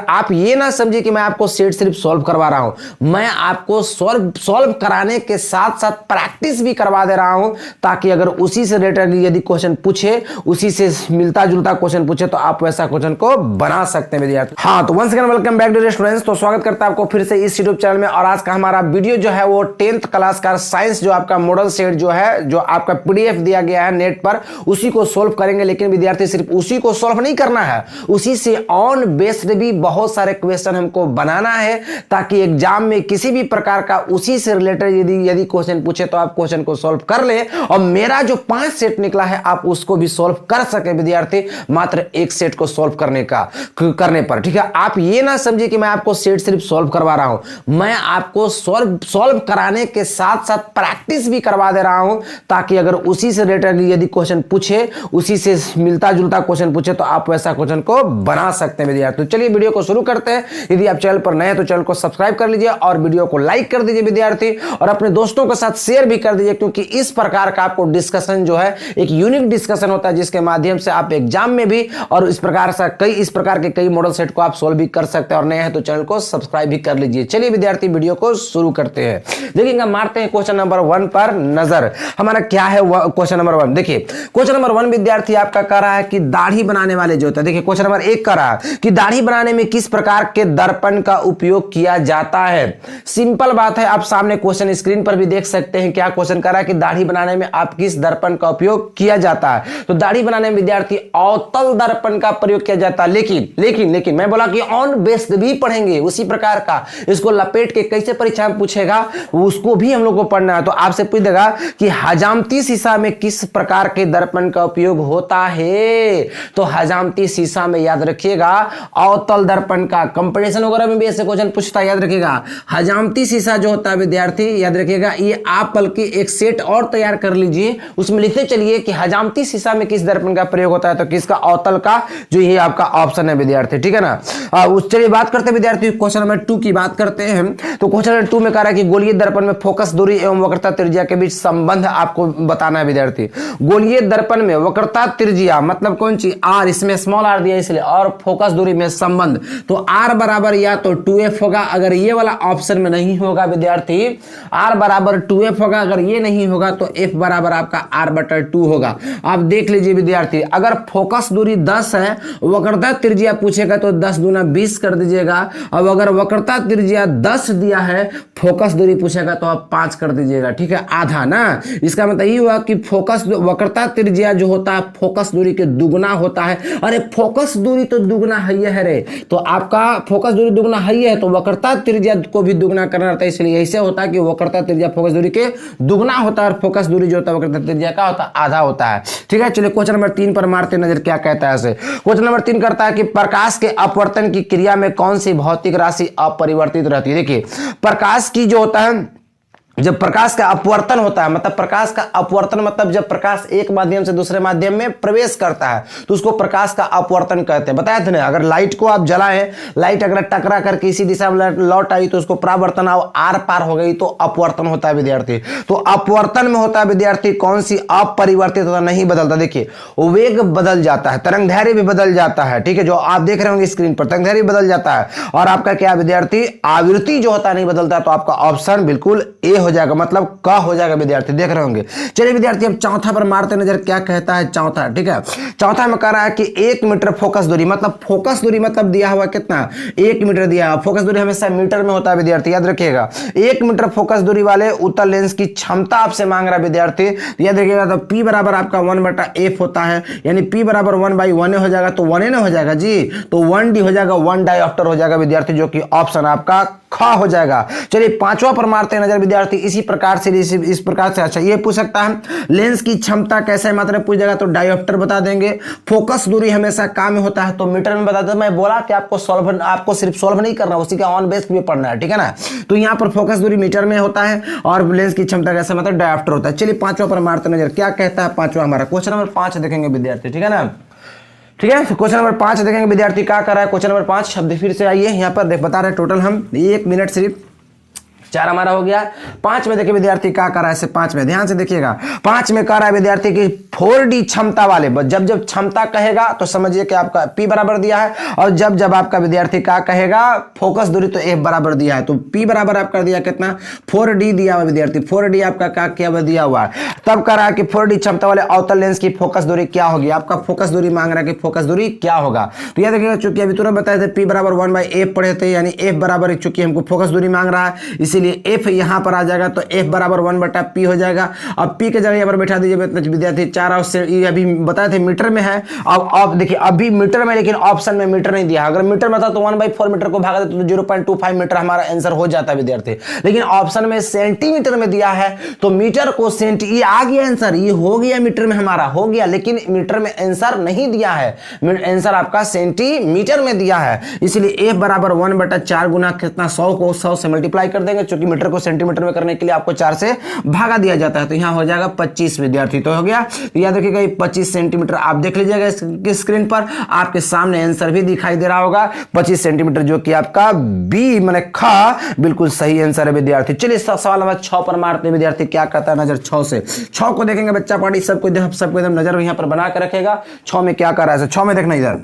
आप ये ना समझिए कि मैं आपको सेट सिर्फ सॉल्व करवा रहा हूं, मैं आपको सॉल्व कराने के साथ साथ प्रैक्टिस भी करवा दे रहा हूं, ताकि अगर उसी से रिलेटेड यदि क्वेश्चन पूछे, उसी से मिलता जुलता क्वेश्चन पूछे तो आप वैसा क्वेश्चन को बना सकते हैं विद्यार्थी। हाँ, तो once again welcome back dear students. तो स्वागत करता है आपको फिर से इस यूट्यूब चैनल में। और आज का हमारा वीडियो जो है वो 10th क्लास का साइंस जो आपका मॉडल सेट जो है, जो आपका पीडीएफ दिया गया है नेट पर, उसी को सोल्व करेंगे। लेकिन विद्यार्थी सिर्फ उसी को सोल्व नहीं करना है, उसी से ऑन बेस्ड भी बहुत सारे क्वेश्चन हमको बनाना है, ताकि एग्जाम में किसी भी प्रकार का उसी से रिलेटेड यदि क्वेश्चन पूछे तो आप क्वेश्चन को सोल्व कर ले। और मेरा जो 5 सेट निकला है आप उसको भी सोल्व कर सके विद्यार्थी, मात्र एक सेट को सोल्व करने पर। ठीक है, आप ये ना समझिए कि मैं आपको सेट सिर्फ सोल्व करवा रहा हूं, मैं आपको सोल्व कराने के साथ साथ प्रैक्टिस भी करवा दे रहा हूं, ताकि अगर उसी से रिलेटेड यदि क्वेश्चन पूछे, उसी से मिलता जुलता क्वेश्चन पूछे तो आप वैसा क्वेश्चन को बना सकते हैं विद्यार्थी। तो चलिए वीडियो को शुरू करते हैं। यदि आप चैनल पर नए हैं तो चैनल को सब्सक्राइब कर लीजिए और वीडियो को लाइक कर दीजिए विद्यार्थी, और अपने दोस्तों के साथ शेयर भी कर दीजिए, क्योंकि इस प्रकार का आपको डिस्कशन जो है एक यूनिक डिस्कशन होता है, जिसके माध्यम से आप एग्जाम में भी और इस प्रकार के कई मॉडल सेट को आप सोल्व भी कर सकते हैं। और नए हैं तो चैनल को सब्सक्राइब भी कर लीजिए। चलिए विद्यार्थी वीडियो को शुरू करते हैं। देखिएगा, मारते हैं क्वेश्चन नंबर 1 पर नजर। हमारा क्या है क्वेश्चन नंबर 1? देखिए क्वेश्चन नंबर 1 विद्यार्थी आपका कह रहा है कि दाढ़ी बनाने वाले जो होता है, देखिए क्वेश्चन नंबर 1 कह रहा है कि दाढ़ी बनाने में किस प्रकार के दर्पण का उपयोग किया जाता है। सिंपल बात है, आप सामने क्वेश्चन स्क्रीन पर भी देख सकते हैं। क्या क्वेश्चन कर रहा है कि दाढ़ी बनाने में आप किस दर्पण का उपयोग किया जाता है। तो दाढ़ी बनाने में विद्यार्थी अवतल दर्पण का प्रयोग किया जाता है। लेकिन मैं बोला कि ऑन बेस्ड भी पढ़ेंगे उसी प्रकार का, इसको लपेट के कैसे परीक्षा में पूछेगा उसको भी हम लोग को पढ़ना है। तो आपसे पूछ देगा कि हजामती शीशा में किस प्रकार के दर्पण का उपयोग होता है। तो हजामती शीशा में याद रखिएगा अवतल दर्पण का, कंपटीशन वगैरह में भी ऐसे क्वेश्चन पूछता है, याद रखिएगा। हजामती शीशा जो होता है विद्यार्थी, याद रखिएगा, ये आप बल्कि एक सेट और तैयार कर लीजिए, उसमें लिखते चलिए कि हजामती शीशा में किस दर्पण का प्रयोग होता है। तो किसका? अवतल का, जो ये आपका ऑप्शन है विद्यार्थी। ठीक है ना। चलिए बात करते हैं विद्यार्थी क्वेश्चन नंबर 2 की बात करते हैं। तो क्वेश्चन नंबर 2 में कह रहा है कि गोलीय दर्पण में फोकस दूरी एवं वक्रता त्रिज्या के बीच संबंध आपको बताना है विद्यार्थी। गोलीय दर्पण में वक्रता त्रिज्या मतलब कौन सी? आर, इसमें स्मॉल आर दिया इसलिए, और फोकस दूरी में संबंध। तो आर बराबर या तो 2f होगा, अगर ये वाला ऑप्शन में नहीं होगा विद्यार्थी, आर बराबर 2f होगा, अगर ये नहीं होगा तो f बराबर आपका r/2 होगा। आप देख लीजिए विद्यार्थी, अगर फोकस दूरी 10 है, वक्रता त्रिज्या पूछेगा तो 10 दूना 20 कर दीजिएगा। अब अगर वक्रता त्रिज्या 10 दिया है, फोकस दूरी पूछेगा तो आप 5 कर दीजिएगा। ठीक है, आधा ना। इसका मतलब ये हुआ कि वक्रता त्रिज्या जो होता है फोकस दूरी के दुगुना होता है। अरे फोकस दूरी तो दुगुना है रे, तो आपका फोकस दूरी दुगुना है तो वक्रता त्रिज्या को भी दुगुना करना रहता है। इसलिए ऐसे होता है कि वक्रता त्रिज्या फोकस दूरी के दुगुना होता है, और फोकस दूरी जो होता है वक्रता त्रिज्या का होता है आधा होता है। ठीक है, चलिए क्वेश्चन नंबर 3 पर मारते नजर। क्या कहता है ऐसे? क्वेश्चन नंबर 3 करता है कि प्रकाश के अपवर्तन की क्रिया में कौन सी भौतिक राशि अपरिवर्तित रहती है। देखिए प्रकाश की जो होता है, जब प्रकाश का अपवर्तन होता है, मतलब प्रकाश का अपवर्तन मतलब जब प्रकाश एक माध्यम से दूसरे माध्यम में प्रवेश करता है तो उसको प्रकाश का अपवर्तन कहते हैं। बताया था ना, अगर लाइट को आप जलाएं, लाइट अगर टकरा करके इसी दिशा में लौट आई तो उसको परावर्तन आर पार हो गई तो अपवर्तन होता है विद्यार्थी। तो अपवर्तन में होता है विद्यार्थी कौन सी? अपरिवर्तित होता, नहीं बदलता। देखिए वेग बदल जाता है, तरंगदैर्घ्य भी बदल जाता है। ठीक है, जो आप देख रहे होंगे स्क्रीन पर, तरंगदैर्घ्य भी बदल जाता है। और आपका क्या विद्यार्थी? आवृत्ति जो होता है नहीं बदलता। तो आपका ऑप्शन बिल्कुल ए हो जाएगा, मतलब क हो जाएगा विद्यार्थी, देख रहे होंगे। चलिए विद्यार्थी अब चौथा पर मारते नजर। क्या कहता है चौथा? ठीक है, चौथा में कह रहा है कि 1 मीटर फोकस दूरी, मतलब फोकस दूरी मतलब दिया हुआ कितना? 1 मीटर दिया हुआ। फोकस दूरी हमेशा मीटर में होता है विद्यार्थी, याद रखिएगा। 1 मीटर फोकस दूरी वाले उत्तल लेंस की क्षमता आपसे मांग रहा है विद्यार्थी, याद रखिएगा। तो P बराबर आपका 1/f होता है, यानी P बराबर 1/1 हो जाएगा, तो 1 हो जाएगा जी। तो 1d हो जाएगा, 1 डायऑप्टर हो जाएगा विद्यार्थी, जो कि ऑप्शन आपका ख हो जाएगा। चलिए पांचवा पर मारते हैं नजर विद्यार्थी। इसी प्रकार से इस प्रकार से अच्छा ये पूछ सकता है, लेंस की क्षमता कैसे मात्रा पूछ जाएगा तो डायोप्टर बता देंगे। फोकस दूरी हमेशा काम में होता है तो मीटर में बता दें। मैं बोला कि आपको सिर्फ सॉल्व नहीं करना, उसी का ऑन बेस भी पढ़ना है। ठीक है ना। तो यहाँ पर फोकस दूरी मीटर में होता है और लेंस की क्षमता कैसे मतलब डायोप्टर होता है। चलिए पांचवा पर मारते नजर। क्या कहता है पांचवा हमारा? क्वेश्चन नंबर 5 देखेंगे विद्यार्थी। ठीक है ना। ठीक है, तो क्वेश्चन नंबर 5 देखेंगे विद्यार्थी। क्या कर रहा है क्वेश्चन नंबर 5? शब्द फिर से आइए यहाँ पर बता रहे टोटल हम 1 मिनट सिर्फ चार हमारा हो गया। 5 में देखिए विद्यार्थी क्या कर रहा है, 5 में ध्यान से देखिएगा। 5 में कह रहा है विद्यार्थी की 4D क्षमता वाले, जब जब क्षमता कहेगा तो समझिए कि आपका P बराबर दिया है, और जब जब आपका विद्यार्थी क्या कहेगा फोकस दूरी तो F बराबर दिया है। तो P बराबर आप कर दिया कितना 4D दिया हुआ विद्यार्थी, 4D आपका क्या क्या दिया हुआ है। तब कह रहा है कि 4D क्षमता वाले अवतल लेंस की फोकस दूरी क्या होगी, आपका फोकस दूरी मांग रहा है कि फोकस दूरी क्या होगा। तो यह देखिएगा चूंकि अभी तुरंत बताए थे P बराबर 1/F पढ़े थे, यानी F बराबर चूंकि हमको फोकस दूरी मांग रहा है इसीलिए F यहां पर आ जाएगा, तो F बराबर 1/P हो जाएगा। अब P के जगह यहाँ पर बैठा दीजिए विद्यार्थी 4, ये अभी बताए थे मीटर में है। अब देखिए अभी मीटर में, लेकिन ऑप्शन में मीटर नहीं दिया। अगर मीटर में था तो 1/4 मीटर को भागा देते तो 0.25 मीटर हमारा आंसर हो जाता है विद्यार्थी, लेकिन ऑप्शन में सेंटीमीटर में दिया है तो मीटर को ये आ गया आंसर, ये हो गया मीटर में हमारा हो गया, लेकिन मीटर में आंसर नहीं दिया है, आंसर आपका सेंटीमीटर में दिया है। इसलिए F बराबर 1/4 गुना कितना 100 को 100 से मल्टीप्लाई कर देंगे, क्योंकि मीटर को सेंटीमीटर में करने के लिए आपको 4 से भागा दिया जाता है, तो यहां हो जाएगा 25 विद्यार्थी। तो हो गया, तो याद रखिएगा 25 सेंटीमीटर आप देख लीजिएगा इसकी स्क्रीन पर, आपके सामने आंसर भी दिखाई दे रहा होगा 25 सेंटीमीटर, जो कि आपका बी माने ख बिल्कुल सही आंसर है विद्यार्थी। चलिए सवाल नंबर 6 पर मारते हैं विद्यार्थी, क्या कहता है नजर 6 से। 6 को देखेंगे बच्चा पार्टी सबको एकदम नजर यहां पर बना कर रखेगा। 6 में क्या कर रहा है, 6 में देखना इधर,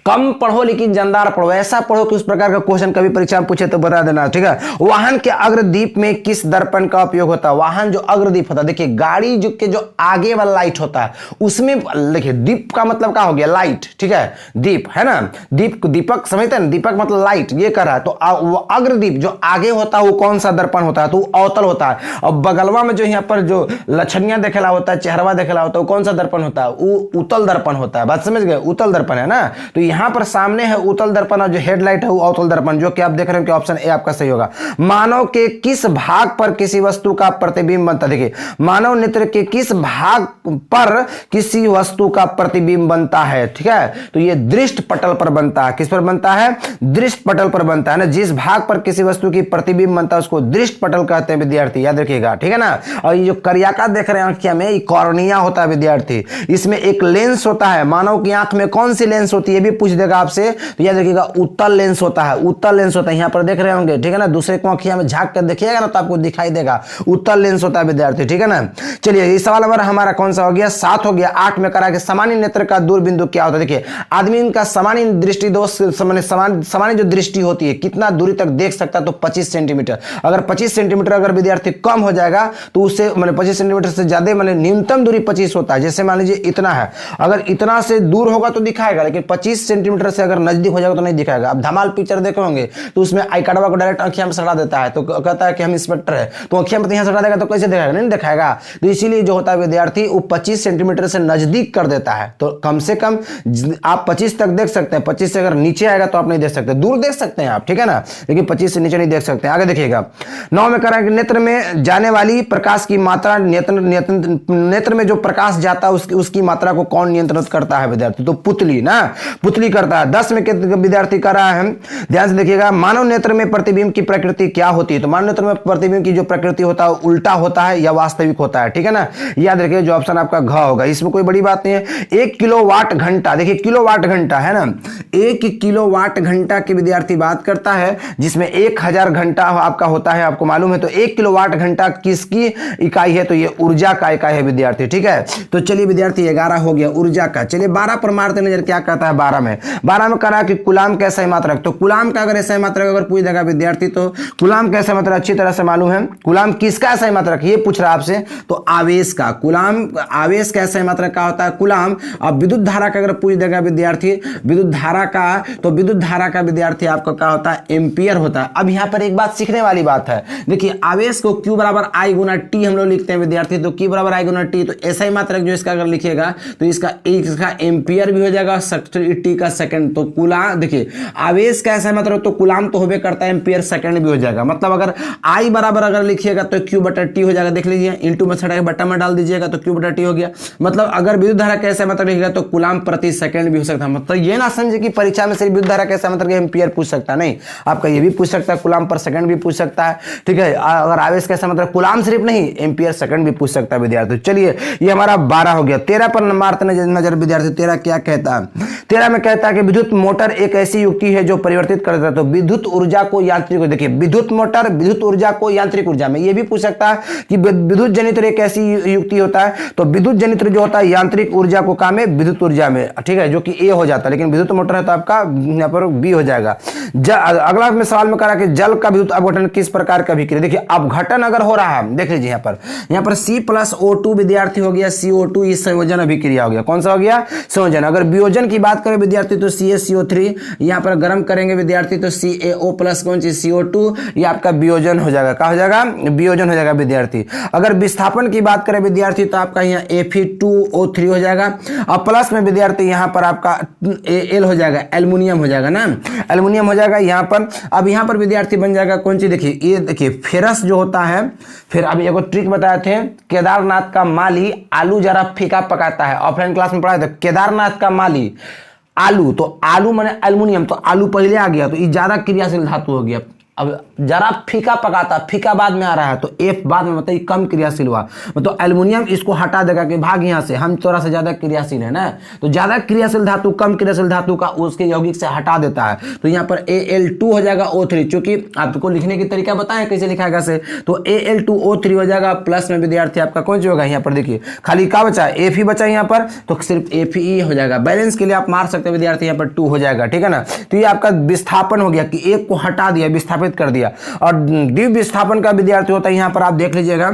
कम पढ़ो लेकिन जानदार पढ़ो, ऐसा पढ़ो कि उस प्रकार का क्वेश्चन कभी परीक्षा में पूछे तो बता देना, ठीक है। वाहन के अग्रदीप में किस दर्पण का उपयोग होता है। वाहन जो अग्रदीप होता है, देखिए गाड़ी जो आगे वाला लाइट होता है उसमें देखिए दीप का मतलब क्या हो गया, लाइट, ठीक है, दीप है ना, दीपक समझते हैं, दीपक मतलब लाइट, ये कर रहा है। तो वो अग्रदीप जो आगे होता है वो कौन सा दर्पण होता है, तो अवतल होता है। और बगलवा में जो यहाँ पर जो लक्षणिया देखेला होता है, चेहरा देखेला होता है, वो कौन सा दर्पण होता है, वो उत्तल दर्पण होता है। बात समझ गए, उत्तल दर्पण है ना। तो यहां पर सामने है उत्तल दर्पण और जो हेडलाइट है वो अवतल दर्पण, जो कि आप देख रहे हैं कि ऑप्शन ए आपका सही होगा। मानव के किस भाग पर किसी वस्तु का प्रतिबिंब बनता है, देखिए मानव नेत्र के किस भाग पर किसी वस्तु का प्रतिबिंब बनता है, ठीक है। तो ये दृष्ट पटल पर बनता है, किस पर बनता है, दृष्ट पटल पर बनता है ना। जिस भाग पर किसी वस्तु की प्रतिबिंब बनता है उसको दृष्ट पटल कहते हैं विद्यार्थी, याद रखिएगा, ठीक है ना। और ये जो करियाका देख रहे हैं आंखिया में, ये कॉर्निया होता है विद्यार्थी, इसमें एक लेंस होता है। मानव की आंख में कौन सी लेंस होती है भी पूछ देगा आपसे, तो याद रखिएगा उत्तल लेंस होता है, उत्तल लेंस होता है, यहां पर देख रहे होंगे, ठीक है ना। दूसरे को आंखिया में झांक कर देखिएगा ना तो आपको दिखाई देगा, उत्तल लेंस होता है विद्यार्थी, ठीक है ना। चलिए ये सवाल नंबर हमारा कौन सा हो गया, 7 हो गया। 8 में करा कि सामान्य नेत्र का दूर बिंदु क्या होता है। देखिए आदमी का सामान्य दृष्टि दोष सामान्य जो दृष्टि होती है कितना दूरी तक देख सकता है, तो 25 सेंटीमीटर। अगर 25 सेंटीमीटर अगर विद्यार्थी कम हो जाएगा तो उससे 25 सेंटीमीटर से ज्यादा न्यूनतम दूरी 25 होता है। जैसे मान लीजिए इतना है, अगर इतना से दूर होगा तो दिखाएगा, लेकिन 25 सेंटीमीटर से अगर नजदीक हो जाएगा तो नहीं दिखाएगा। अब धमाल पिक्चर देखे होंगे तो उसमें आई कार्डवा को डायरेक्ट आंखिया में सटा देता है, तो कहता है कि हम इंस्पेक्टर है, तो आंखिया में यहां सटा देगा तो कैसे दिखाएगा, नहीं दिखाएगा। तो इसीलिए जो होता है विद्यार्थी वो 25 सेंटीमीटर से नजदीक कर देता है, तो कम से कम आप 25 तक देख सकते हैं। 25 से अगर नीचे आएगा तो आप नहीं देख सकते, दूर देख सकते हैं आप, ठीक है ना, लेकिन 25 से नीचे नहीं देख सकते। आगे देखिएगा 9 में करा कि नेत्र में जाने वाली प्रकाश की मात्रा, नेत्र में जो प्रकाश जाता है उसकी मात्रा को कौन नियंत्रित करता है विद्यार्थी, तो पुतली ना, पुतली करता है। 10 में विद्यार्थी कर रहा है, ध्यान से देखिएगा, मानव नेत्र में प्रतिबिंब की प्रकृति क्या होती है। तो मानव नेत्र में प्रतिबिंब की जो प्रकृति होता है उल्टा होता है या वास्तविक होता है, ठीक है ना। याद रखिए जो ऑप्शन आपका घ होगा, इसमें कोई बड़ी बात नहीं है। 1 किलोवाट घंटा, देखिए किलोवाट घंटा है ना, 1 किलोवाट घंटा की विद्यार्थी बात करता है, जिसमें 1000 घंटा आपका होता है, आपको मालूम है। तो 1 किलोवाट घंटा किसकी इकाई है, तो ये ऊर्जा का इकाई है विद्यार्थी, ठीक है। तो चलिए विद्यार्थी 11 हो गया ऊर्जा का। चलिए 12 पर मारते नजर, क्या कहता है 12 में करा कि कुलाम का SI मात्रक। तो कुलाम का अगर SI मात्रक अगर पूछ देगा विद्यार्थी, तो कुलाम का SI मात्रक अच्छी तरह से मालूम है। कुलाम किसका SI मात्रक ये पूछ रहा है आपसे, तो आवेश का, कुलाम आवेश का SI मात्रक क्या होता है, कुलाम। अब विद्युत धारा का अगर पूछ देगा विद्यार्थी, विद्युत धारा का, तो विद्युत धारा का विद्यार्थी आपका क्या होता है, एम्पियर होता है। अब यहाँ पर एक बात सीखने वाली बात है, देखिए आवेश को Q बराबर I गुना T हम लोग लिखते हैं विद्यार्थी, तो Q बराबर I गुना T, तो SI मात्रक जो इसका अगर लिखिएगा तो इसका एम्पियर भी हो जाएगा, T का सेकंड। तो कुलाम, देखिए आवेश का SI मात्रक तो कुलाम तो होबे करता है, एम्पियर सेकंड भी हो जाएगा। मतलब अगर I बराबर अगर लिखिएगा तो Q बटा T हो जाएगा, देख लीजिए, इंटू में छटा के बटा में डाल दीजिएगा तो Q बटा T हो गया। मतलब अगर विद्युत धारा का SI मात्रक लिखिएगा तो कुलाम प्रति सेकंड भी हो सकता है। मतलब ये ना समझे कि परीक्षा में सिर्फ विद्युत धारा का SI मात्रक एम्पियर पूछ सकता, नहीं, आपका ये भी पूछ सकता है, कुलाम पर सेकंड भी पूछ सकता है, ठीक है। अगर आवेश का SI मात्रक कुलाम सिर्फ नहीं, एम्पियर सेकंड भी पूछ सकता है विद्यार्थी। चलिए ये हमारा 12 हो गया। 13 पर मारते नजर विद्यार्थी, 13 क्या कहता है, 13 13 में कहता है कि विद्युत मोटर एक ऐसी युक्ति है जो परिवर्तित करता है। तो विद्युत ऊर्जा को यांत्रिक, देखिए विद्युत मोटर विद्युत ऊर्जा को यांत्रिक ऊर्जा में, ये भी पूछ सकता है कि विद्युत जनित्र एक ऐसी युक्ति होता है। तो विद्युत जनित्र जो होता है यांत्रिक ऊर्जा को काम है विद्युत ऊर्जा में, ठीक है, जो कि ए हो जाता है, लेकिन विद्युत मोटर है तो आपका यहाँ पर बी हो जाएगा। अगला में सवाल में करा कि जल का विद्युत अपघटन किस प्रकार का अभिक्रिया, देखिए अपघटन अगर हो रहा है, देख लीजिए यहाँ पर C+O2 विद्यार्थी हो गया CO2, इस संयोजन अभिक्रिया हो गया। कौन सा हो गया? संयोजन। अगर वियोजन की बात करें विद्यार्थी तो CaCO3, यहाँ पर गर्म करेंगे विद्यार्थी तो CaO प्लस कौन सी CO2, ये आपका वियोजन हो जाएगा। क्या हो जाएगा? वियोजन हो जाएगा विद्यार्थी। अगर विस्थापन की बात करें विद्यार्थी तो आपका यहाँ Fe2O3 हो जाएगा, और प्लस में विद्यार्थी यहाँ पर आपका Al हो जाएगा, एल्युमिनियम हो जाएगा ना, एल्युमिनियम हो जाएगा यहाँ पर। अब यहाँ पर विद्यार्थी बन जाएगा कौन सी, देखिए ये देखिए फेरस जो होता है, फिर अभी एक ट्रिक बताए थे, केदारनाथ का माली आलू जरा फीका पकाता है, ऑफलाइन क्लास में पढ़ाए थे। केदारनाथ का माली आलू, तो आलू माने एल्युमिनियम, तो आलू पहले आ गया तो ये ज्यादा क्रियाशील धातु हो गया। अब जरा फीका पकाता, फीका बाद में आ रहा है तो F बाद में मतलब कम क्रियाशील हुआ, मतलब एल्युमिनियम इसको हटा देगा कि भाग यहाँ से, हम थोड़ा सा ज्यादा क्रियाशील है ना, तो ज्यादा क्रियाशील धातु कम क्रियाशील धातु का उसके यौगिक से हटा देता है। तो यहाँ पर Al2 हो जाएगा O3, क्योंकि आपको लिखने की तरीका बताएं कैसे लिखाएगा से, तो Al2O3 हो जाएगा, प्लस में विद्यार्थी आपका कौन सी होगा, यहाँ पर देखिए खाली क्या बचा, F ही बचा यहाँ पर, तो सिर्फ Fe हो जाएगा। बैलेंस के लिए आप मार सकते हैं विद्यार्थी, यहाँ पर 2 हो जाएगा, ठीक है ना। तो ये आपका विस्थापन हो गया कि एक को हटा दिया, विस्थापित कर दिया। और द्वितीय विस्थापन का विद्यार्थी होता है, यहां पर आप देख लीजिएगा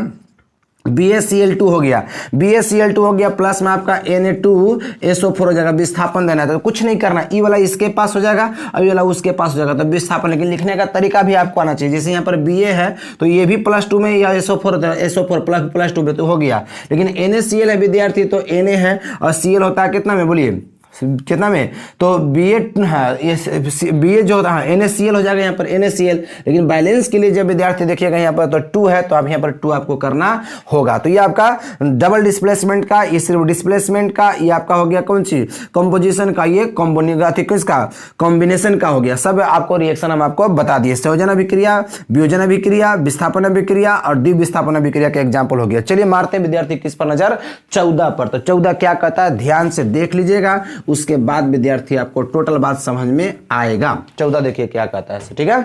BaCl2 हो गया, BaCl2 हो गया, प्लस में आपका Na2SO4 हो जाएगा। विस्थापन देना है तो कुछ नहीं करना, ई वाला इसके पास हो जाएगा और ये वाला उसके पास हो जाएगा, तो विस्थापन। लेकिन लिखने का तरीका भी आपको आना चाहिए, जैसे यहाँ पर Ba है तो ये भी +2 में, या SO4 +2 में तो हो गया। लेकिन NaCl है विद्यार्थी, तो Na है और Cl होता है कितना में, बोलिए कितना में, तो Ba जो होता है NaCl हो जाएगा यहाँ पर NaCl। लेकिन बैलेंस के लिए जब विद्यार्थी देखिएगा यहाँ पर तो 2 है, तो आप यहाँ पर 2 आपको करना होगा। तो ये आपका डबल डिस्प्लेसमेंट का, ये सिर्फ डिस्प्लेसमेंट का, ये आपका हो गया कौन सी, कंपोजिशन का, ये किसका, कॉम्बिनेशन का हो गया। सब आपको रिएक्शन हम आपको बता दिए, संयोजन अभिक्रिया, वियोजन अभिक्रिया, विस्थापन अभिक्रिया और द्विविस्थापन अभिक्रिया का एग्जाम्पल हो गया। चलिए मारते हैं विद्यार्थी किस पर नजर, 14 पर। तो 14 क्या कहता है, ध्यान से देख लीजिएगा, उसके बाद विद्यार्थी आपको टोटल बात समझ में आएगा। 14 देखिए क्या कहता है, ठीक है।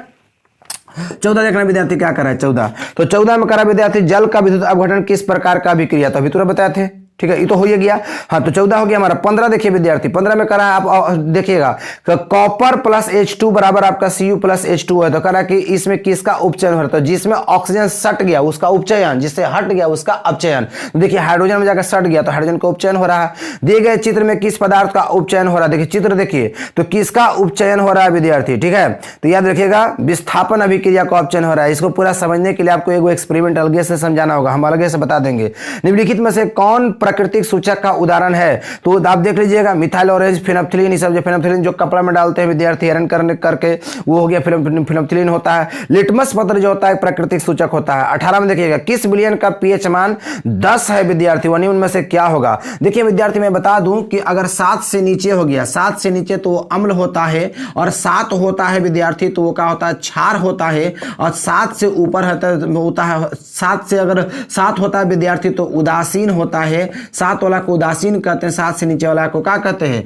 14 देखना विद्यार्थी क्या कर रहा है 14, तो 14 में करा विद्यार्थी जल का विद्युत अपघटन किस प्रकार का अभिक्रिया, तो अभी तुरंत बताए थे, ठीक है, ये तो हो ही गया। हाँ, तो 14 हो गया हमारा। 15 देखिए विद्यार्थी, 15 में करा है, आप देखिएगा कॉपर प्लस H2 बराबर आपका Cu प्लस H2 है, तो करा कि इसमें किसका उपचयन हो रहा है, तो जिसमें ऑक्सीजन सट गया उसका उपचयन, जिससे हट गया उसका अपचयन। देखिए हाइड्रोजन में जाकर सट गया तो हाइड्रोजन का उपचयन हो रहा है। दिए गए चित्र में किस पदार्थ का उपचयन हो रहा है, देखिए चित्र देखिए, तो किसका उपचयन हो रहा है विद्यार्थी, ठीक है। तो याद रखिएगा विस्थापन अभिक्रिया का उपचयन हो रहा है। इसको पूरा समझने के लिए आपको एक एक्सपेरिमेंट अलग से समझाना होगा, हम अलग से बता देंगे। निम्नलिखित में से कौन प्राकृतिक सूचक का उदाहरण है, तो आप देख लीजिएगा मिथाइल ऑरेंज, फिनोप्थिलीन, ये सब जो फिनोप्थिलीन जो कपड़ा में डालते हैं विद्यार्थी आयरन करके, वो हो गया फिनोप्थिलीन होता है। लिटमस पत्र जो होता है प्राकृतिक सूचक होता है। 18 में देखिएगा किस विलयन का पीएच मान 10 है विद्यार्थी, उनमें से क्या होगा। देखिए विद्यार्थी मैं बता दूं कि अगर 7 से नीचे हो गया, 7 से नीचे तो अम्ल होता है, और 7 होता है विद्यार्थी तो वो क्या होता है, क्षार होता है, और 7 से ऊपर होता है 7 से अगर 7 होता है विद्यार्थी तो उदासीन होता है। 7 वाला को उदासीन कहते हैं, 7 से नीचे वाला को क्या कहते हैं,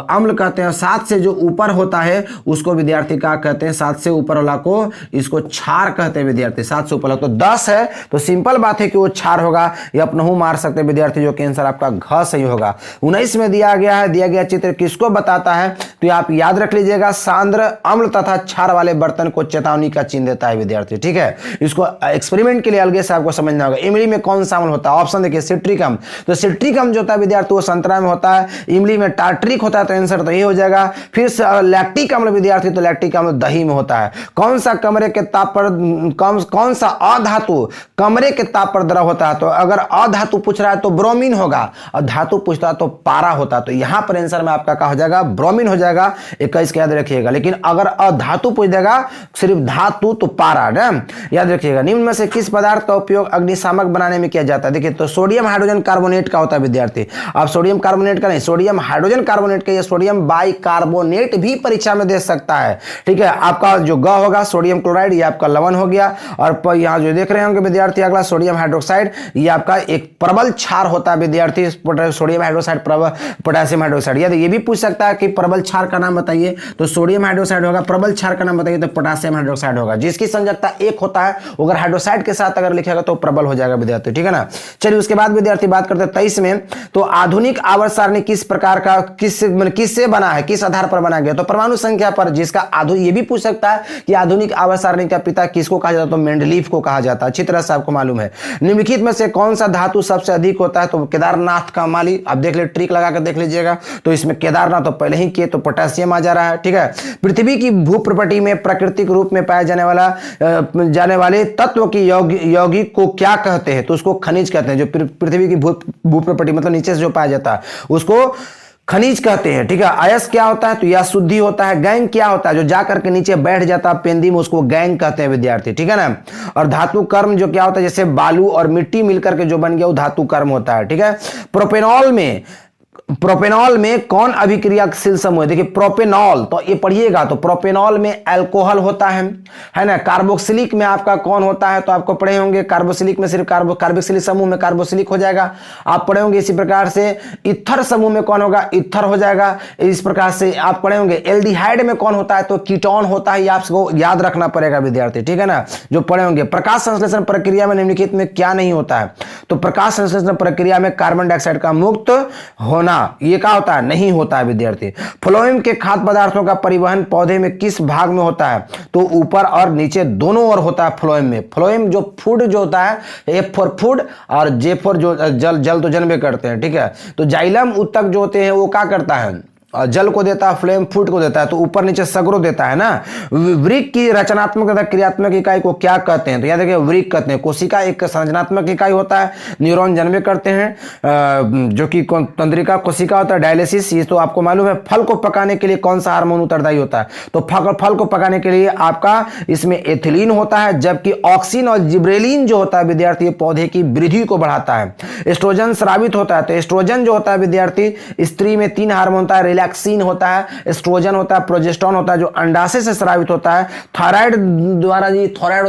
अम्ल कहते हैं। 7 से जो ऊपर होता है उसको विद्यार्थी क्या कहते हैं, 7 से ऊपर वाला को इसको क्षार कहते हैं विद्यार्थी। 7 से ऊपर तो 10 है, तो सिंपल बात है कि वो क्षार होगा, ये अपना मार सकते हैं विद्यार्थी, जो कि आंसर आपका घ सही होगा। 19 में दिया गया है, दिया गया चित्र किसको बताता है, तो आप याद रख लीजिएगा सांद्र अम्ल तथा क्षार वाले बर्तन को चेतावनी का चिन्ह देता है विद्यार्थी, ठीक है। इसको एक्सपेरिमेंट के लिए अलग से आपको समझना होगा। इमली में कौन सा अम्ल होता है, ऑप्शन देखिए सिट्रिक अम्ल, तो सिट्रिक अम्ल जो होता है विद्यार्थी वो संतरा में होता है, इमली में टार्ट्रिक होता है, तो आंसर तो ये हो जाएगा। फिर लैक्टिक अम्ल विद्यार्थी, तो लैक्टिक अम्ल दही में होता है। कौन सा कमरे के ताप पर कौन सा अधातु कमरे के ताप पर द्रव होता है, तो अगर अधातु पूछ रहा है तो ब्रोमीन होगा, और धातु पूछता है तो पारा होता है, तो यहां पर आंसर में आपका क्या हो जाएगा, ब्रोमीन हो जाएगा। 21 याद रखिएगा। लेकिन अगर अधातु पूछ देगा सिर्फ धातु तो पारा ना, याद रखिएगा। निम्न में से किस पदार्थ का उपयोग अग्निशामक बनाने में किया जाता है, देखिए तो सोडियम हाइड्रोजन कार्बोनेट का होता है विद्यार्थी। अब सोडियम कार्बोनेट का नहीं, सोडियम हाइड्रोजन कार्बोनेट का, या सोडियम बाइकार्बोनेट भी परीक्षा में दे सकता है। ठीक है, आपका जो ग होगा सोडियम क्लोराइड, ये आपका लवण हो गया। और यहाँ जो देख रहे होंगे विद्यार्थी अगला सोडियम हाइड्रोक्साइड, ये आपका एक प्रबल क्षार होता है विद्यार्थी, सोडियम हाइड्रोक्साइड पोटेशियम हाइड्रोक्साइड। यदि ये भी पूछ सकता है कि प्रबल क्षार का नाम बताइए, तो सोडियम हाइड्रोक्साइड होगा, प्रबल क्षार का नाम बताइए तो पोटेशियम हाइड्रोक्साइड होगा। जिसकी संयोजकता 1 होता है, अगर हाइड्रोक्साइड के साथ अगर लिखेगा तो प्रबल हो जाएगा विद्यार्थी। ठीक है ना। चलिए उसके बाद विद्यार्थी बात करते हैं 23 में, तो आधुनिक आवर्त सारणी किस प्रकार का, किससे बना है, किस आधार पर बना गया, तो परमाणु संख्या पर। जिसका ये भी पूछ सकता है कि आधुनिक आवर्त सारणी का पिता किसको कहा जाता है, तो मेंडलीफ को कहा जाता है। अच्छी तरह से आपको मालूम है। निम्नलिखित में से कौन सा धातु सबसे अधिक होता है, तो केदारनाथ का माली। अब देख ले, ट्रिक लगा कर देख लीजिएगा, तो इसमें केदारनाथ तो पहले ही किए, तो पोटेशियम आ जा रहा है। ठीक है। पृथ्वी की भूप्रपटी में प्राकृतिक रूप में पाए जाने वाले तत्व की यौगिक को क्या कहते हैं, तो उसको खनिज कहते हैं। जो पृथ्वी की भूप्रपटी मतलब नीचे से जो पाया जाता है उसको खनिज कहते हैं। ठीक है। अयस्क क्या होता है, तो यह शुद्धि होता है। गैंग क्या होता है, जो जाकर के नीचे बैठ जाता है पेंदी में, उसको गैंग कहते हैं विद्यार्थी। ठीक है ना। और धातु कर्म जो क्या होता है, जैसे बालू और मिट्टी मिलकर के जो बन गया वो धातु कर्म होता है। ठीक है। प्रोपेनॉल में कौन अभिक्रियाशील समूह है, देखिए प्रोपेनॉल, तो ये पढ़िएगा, तो प्रोपेनॉल में अल्कोहल होता है ना। कार्बोक्सिलिक में आपका कौन होता है, तो आपको पढ़े होंगे कार्बोक्सिलिक में सिर्फ कार्बोक्सिलिक समूह में कार्बोक्सिलिक हो जाएगा, आप पढ़े होंगे। इसी प्रकार से इथर समूह में कौन होगा, इथर हो जाएगा। इस प्रकार से आप पढ़े होंगे। एल्डिहाइड में कौन होता है, तो कीटोन होता है, ये आपको याद रखना पड़ेगा विद्यार्थी। ठीक है ना, जो पढ़े होंगे। प्रकाश संश्लेषण प्रक्रिया में निम्नलिखित में क्या नहीं होता है, तो प्रकाश संश्लेषण प्रक्रिया में कार्बन डाइऑक्साइड का मुक्त होना, ये क्या होता है, नहीं होता है विद्यार्थी। फ्लोएम के खाद्य पदार्थों का परिवहन पौधे में किस भाग में होता है, तो ऊपर और नीचे दोनों ओर होता है फ्लोएम में। फ्लोएम जो फूड जो होता है, F फॉर फूड और J फॉर जो जल तो जन्म करते हैं। ठीक है। तो जाइलम उत्तक जो होते हैं वो क्या करता है, जल को देता है, फ्लेम फूड को देता है, तो ऊपर नीचे सगरो देता है ना। वृक्क की रचनात्मक तथा क्रियात्मक इकाई को क्या कहते हैं, तो याद रखिए वृक्क कहते हैं। कोशिका एक संरचनात्मक इकाई होता है, न्यूरॉन जन्मे करते हैं, जो कि तंत्रिका कोशिका होता है। डायलिसिस, ये तो आपको मालूम है। फल को पकाने के लिए कौन सा हार्मोन उत्तरदायी होता है, तो फल को पकाने के लिए आपका इसमें एथिलीन होता है, जबकि ऑक्सिन और जिब्रेलिन जो होता है विद्यार्थी पौधे की वृद्धि को बढ़ाता है। एस्ट्रोजन स्रावित होता है, तो एस्ट्रोजन जो होता है विद्यार्थी स्त्री में 3 हार्मोन होता है, रिलैक्सिन होता है, एस्ट्रोजन होता है, प्रोजेस्टेरोन होता है जो अंडाशय से स्रावित होता है। थायराइड द्वारा जी थायराइड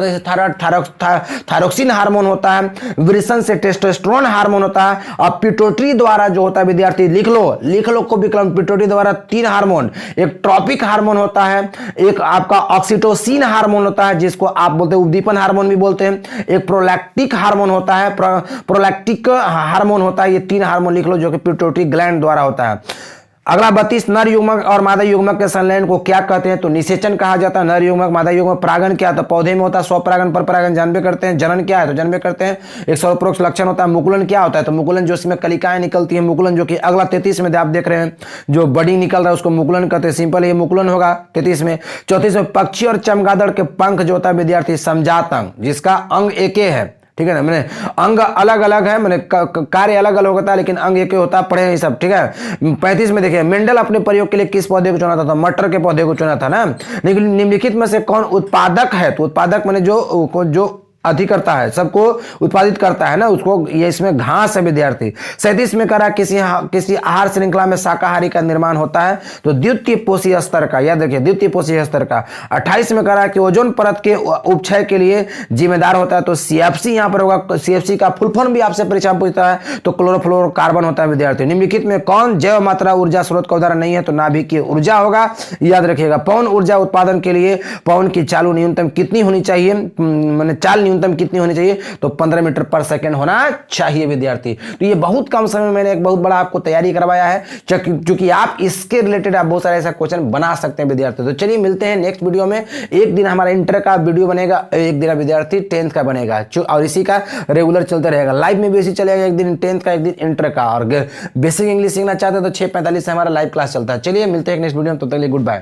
होता है, थायरोक्सिन हार्मोन होता है। वृषण से टेस्टोस्टेरोन हार्मोन होता है। और पिट्यूटरी द्वारा जो होता है विद्यार्थी लिख लो को विकल्प, पिट्यूटरी द्वारा 3 हार्मोन, एक ट्रॉपिक हार्मोन होता है, एक आपका ऑक्सीटोसिन हार्मोन होता है जिसको आप बोलते हैं उद्दीपन हार्मोन भी बोलते हैं, एक प्रोलैक्टिक हार्मोन होता है, प्रोलैक्टिक हार्मोन होता है। ये 3 हार्मोन लिख लो जो कि पिट्यूटरी ग्लैंड द्वारा होता है। अगला 32 नर युग्मक और मादा युग्मक के संलयन को क्या कहते हैं, तो निषेचन कहा जाता है। नर युग्मक मादा युग्मक। परागण क्या तो पौधे में होता है, स्वपरागण पर परागण जानबे करते हैं। जनन क्या है, तो जन्मे करते हैं, एक स्वपरोक्ष लक्षण होता है। मुकुलन क्या होता है, तो मुकुलन जो इसमें कलिकाएं निकलती है, मुकुलन जो कि अगला 33 में आप देख रहे हैं जो बड़ी निकल रहा है उसको मुकुलन कहते हैं। सिंपल ये मुकुलन होगा 33 में। 34 में पक्षी और चमगादड़ के पंख जो होता है विद्यार्थी समजात अंग, जिसका अंग एक है। ठीक है ना, मैंने अंग अलग अलग है, मैंने कार्य अलग अलग होता है लेकिन अंग एक ही होता है, पढ़े ये सब। ठीक है। 35 में देखिए मेंडल अपने प्रयोग के लिए किस पौधे को चुना था, तो मटर के पौधे को चुना था ना। लेकिन निम्नलिखित में से कौन उत्पादक है, तो उत्पादक मैंने जो अधिक करता है, सबको उत्पादित करता है ना, उसको ये इसमें घास है विद्यार्थी। 37 में करा किसी आहार श्रृंखला में शाकाहारी का निर्माण होता है, तो द्वितीय पोषी स्तर का, याद रखिए द्वितीय पोषी स्तर का। 28 में करा कि ओजोन परत के उपक्षय के लिए जिम्मेदार होता है, तो सीएफसी यहां पर होगा। सीएफसी का फुल फॉर्म भी आपसे परीक्षा में पूछता है, तो क्लोरोफ्लोरोकार्बन होता है विद्यार्थी। निम्नलिखित में कौन जैव मात्रा ऊर्जा स्रोत का उदाहरण नहीं है, तो नाभिकीय ऊर्जा होगा, याद रखिएगा। पवन ऊर्जा उत्पादन के लिए पवन की चालू न्यूनतम कितनी होनी चाहिए, मैंने चाल न्यूनतम कितनी होनी चाहिए, तो 15 मीटर पर सेकंड होना चाहिए विद्यार्थी। तो ये बहुत कम समय में मैंने एक बहुत बड़ा आपको तैयारी करवाया है, क्योंकि आप इसके रिलेटेड आप बहुत सारे ऐसा क्वेश्चन बना सकते हैं विद्यार्थी। तो चलिए मिलते हैं नेक्स्ट वीडियो में। एक दिन हमारा इंटर का वीडियो बनेगा, एक दिन विद्यार्थी 10th का बनेगा, और इसी का रेगुलर चलते रहेगा। लाइव में भी इसी चलेगा, एक दिन 10th का, एक दिन इंटर का। और बेसिक इंग्लिश सीखना चाहते हैं तो 6:45 से हमारा लाइव क्लास चलता है। चलिए मिलते हैं नेक्स्ट वीडियो में, तब तक के लिए गुड बाय।